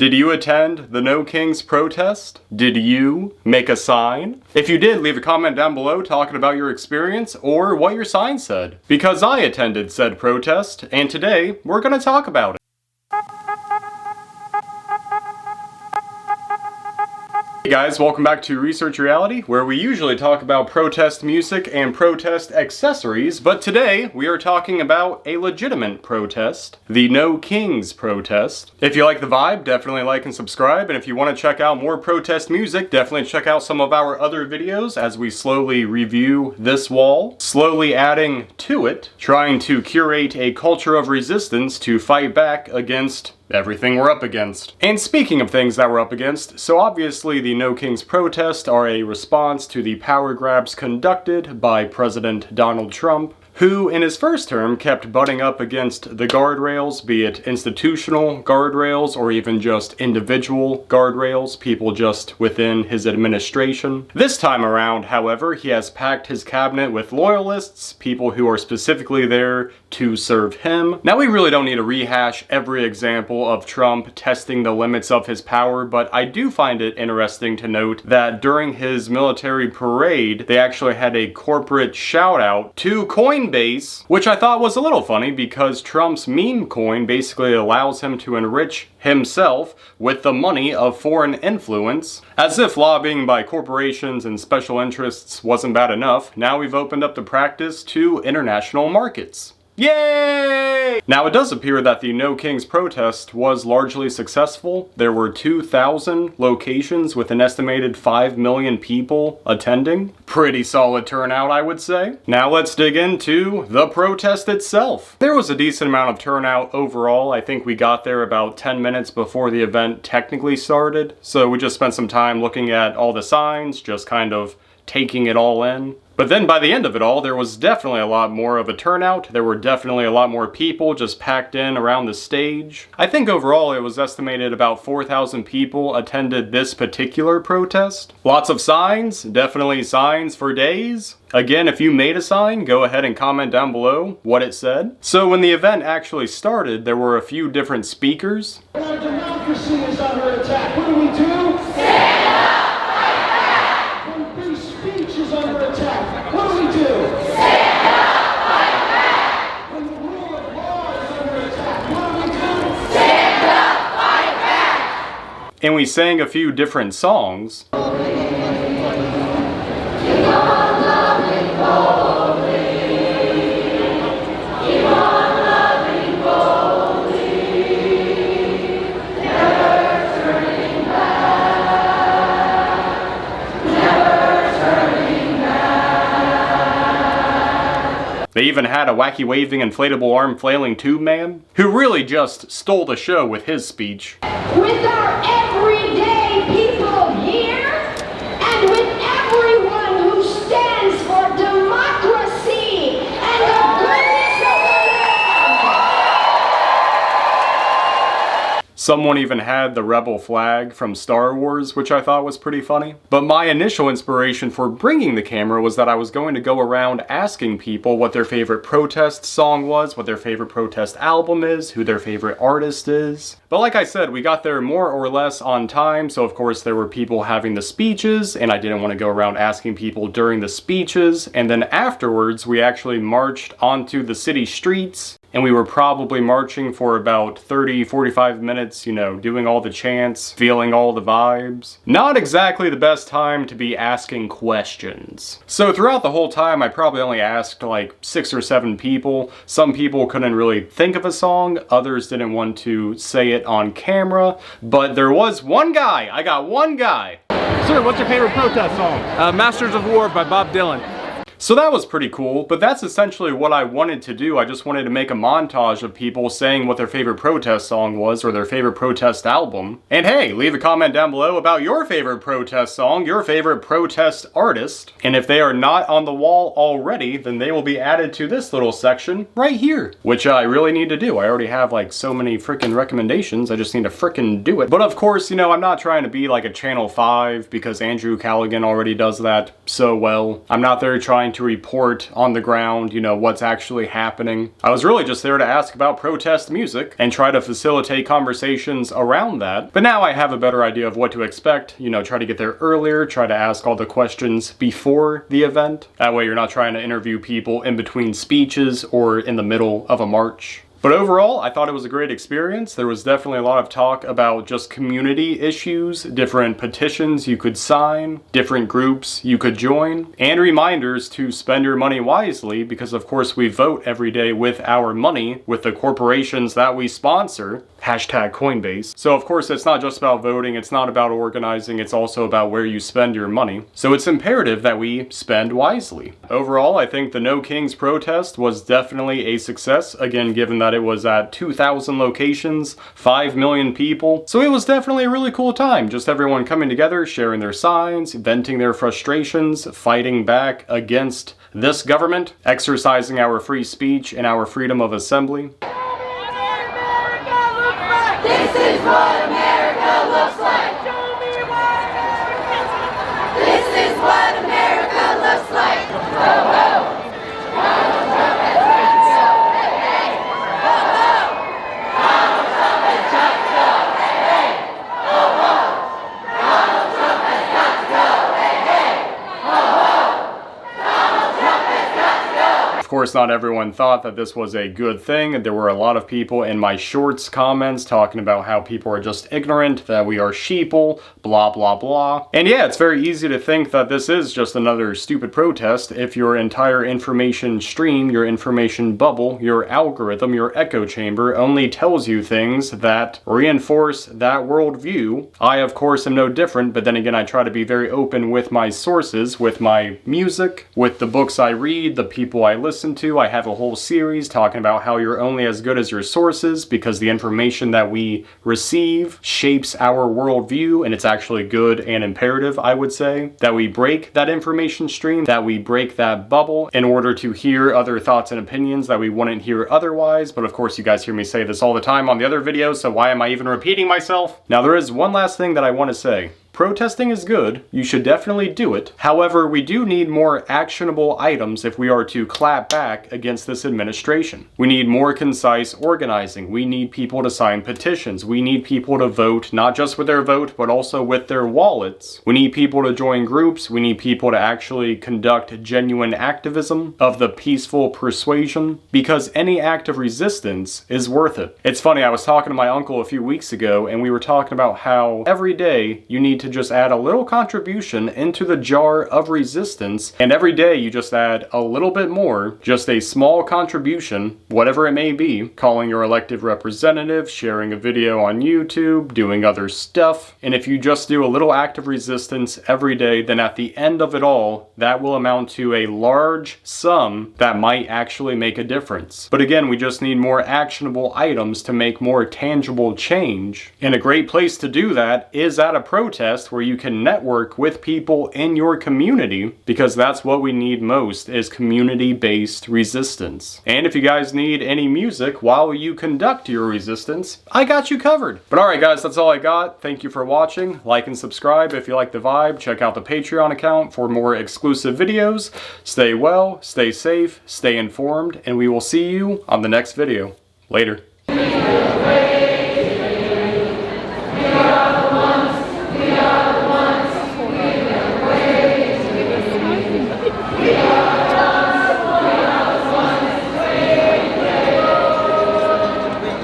Did you attend the No Kings protest? Did you make a sign? If you did, leave a comment down below talking about your experience or what your sign said. Because I attended said protest, and today we're gonna talk about it. Hey guys, welcome back to Research Reality, where we usually talk about protest music and protest accessories, but today we are talking about a legitimate protest, the No Kings protest. If you like the vibe, definitely like and subscribe, and if you want to check out more protest music, definitely check out some of our other videos as we slowly review this wall, slowly adding to it, trying to curate a culture of resistance to fight back against everything we're up against. And speaking of things that we're up against, so obviously the No Kings protest are a response to the power grabs conducted by President Donald Trump, who in his first term kept butting up against the guardrails, be it institutional guardrails or even just individual guardrails, people just within his administration. This time around, however, he has packed his cabinet with loyalists, people who are specifically there to serve him. Now, we really don't need to rehash every example of Trump testing the limits of his power, but I do find it interesting to note that during his military parade, they actually had a corporate shout out to Coinbase, which I thought was a little funny because Trump's meme coin basically allows him to enrich himself with the money of foreign influence. As if lobbying by corporations and special interests wasn't bad enough, now we've opened up the practice to international markets. Yay! Now, it does appear that the No Kings protest was largely successful. There were 2,000 locations with an estimated 5 million people attending. Pretty solid turnout, I would say. Now let's dig into the protest itself. There was a decent amount of turnout overall. I think we got there about 10 minutes before the event technically started. So we just spent some time looking at all the signs, just kind of taking it all in. But then by the end of it all, there was definitely a lot more of a turnout. There were definitely a lot more people just packed in around the stage. I think overall it was estimated about 4,000 people attended this particular protest. Lots of signs, definitely signs for days. Again, if you made a sign, go ahead and comment down below what it said. So when the event actually started, there were a few different speakers. Our democracy is under attack. What do we do? And we sang a few different songs. They even had a wacky waving inflatable arm flailing tube man, who really just stole the show with his speech. With our everyday people here, and with everyone who stands for democracy and the goodness of the land. Someone even had the rebel flag from Star Wars, which I thought was pretty funny. But my initial inspiration for bringing the camera was that I was going to go around asking people what their favorite protest song was, what their favorite protest album is, who their favorite artist is. But like I said, we got there more or less on time, so of course there were people having the speeches, and I didn't want to go around asking people during the speeches, and then afterwards we actually marched onto the city streets, and we were probably marching for about 30-45 minutes, you know, doing all the chants, feeling all the vibes. Not exactly the best time to be asking questions. So throughout the whole time, I probably only asked like 6 or 7 people. Some people couldn't really think of a song, others didn't want to say it on camera, but there was one guy. I got one guy. Sir, what's your favorite protest song? Masters of War by Bob Dylan. So that was pretty cool, but that's essentially what I wanted to do. I just wanted to make a montage of people saying what their favorite protest song was or their favorite protest album. And hey, leave a comment down below about your favorite protest song, your favorite protest artist. And if they are not on the wall already, then they will be added to this little section right here, which I really need to do. I already have like so many freaking recommendations. I just need to freaking do it. But of course, you know, I'm not trying to be like a Channel 5 because Andrew Callaghan already does that so well. I'm not there trying trying to report on the ground, you know, what's actually happening. I was really just there to ask about protest music and try to facilitate conversations around that. But now I have a better idea of what to expect, you know, try to get there earlier, try to ask all the questions before the event. That way you're not trying to interview people in between speeches or in the middle of a march. But overall, I thought it was a great experience. There was definitely a lot of talk about just community issues, different petitions you could sign, different groups you could join, and reminders to spend your money wisely because of course we vote every day with our money, with the corporations that we sponsor. Hashtag Coinbase. So of course it's not just about voting, it's not about organizing, it's also about where you spend your money. So it's imperative that we spend wisely. Overall, I think the No Kings protest was definitely a success, again given that it was at 2,000 locations, 5 million people. So it was definitely a really cool time, just everyone coming together, sharing their signs, venting their frustrations, fighting back against this government, exercising our free speech and our freedom of assembly. This is what America looks like. Show me what America looks like. This is what America looks like. Ho ho. Donald Trump has got to go. Hey hey. Ho ho. Donald Trump has got to go. Hey hey. Ho ho. Donald Trump has got to go. Hey hey. Ho ho. Donald Trump has got to go. Of course, not everyone thought that this was a good thing. There were a lot of people in my shorts comments talking about how people are just ignorant, that we are sheeple, blah blah blah. And yeah, it's very easy to think that this is just another stupid protest if your entire information stream, your information bubble, your algorithm, your echo chamber only tells you things that reinforce that worldview. I of course am no different, but then again I try to be very open with my sources, with my music, with the books I read, the people I listen to. I have a whole series talking about how you're only as good as your sources because the information that we receive shapes our worldview, and it's actually good and imperative, I would say, that we break that information stream, that we break that bubble in order to hear other thoughts and opinions that we wouldn't hear otherwise. But of course you guys hear me say this all the time on the other videos, so why am I even repeating myself? Now there is one last thing that I want to say. Protesting is good, you should definitely do it. However, we do need more actionable items if we are to clap back against this administration. We need more concise organizing. We need people to sign petitions. We need people to vote, not just with their vote, but also with their wallets. We need people to join groups. We need people to actually conduct genuine activism of the peaceful persuasion, because any act of resistance is worth it. It's funny, I was talking to my uncle a few weeks ago, and we were talking about how every day you need to just add a little contribution into the jar of resistance, and every day you just add a little bit more, just a small contribution, whatever it may be, calling your elected representative, sharing a video on YouTube, doing other stuff. And if you just do a little act of resistance every day, then at the end of it all, that will amount to a large sum that might actually make a difference. But again, we just need more actionable items to make more tangible change. And a great place to do that is at a protest where you can network with people in your community, because that's what we need most, is community-based resistance. And if you guys need any music while you conduct your resistance, I got you covered. But alright guys, that's all I got. Thank you for watching. Like and subscribe if you like the vibe. Check out the Patreon account for more exclusive videos. Stay well, stay safe, stay informed, and we will see you on the next video. Later.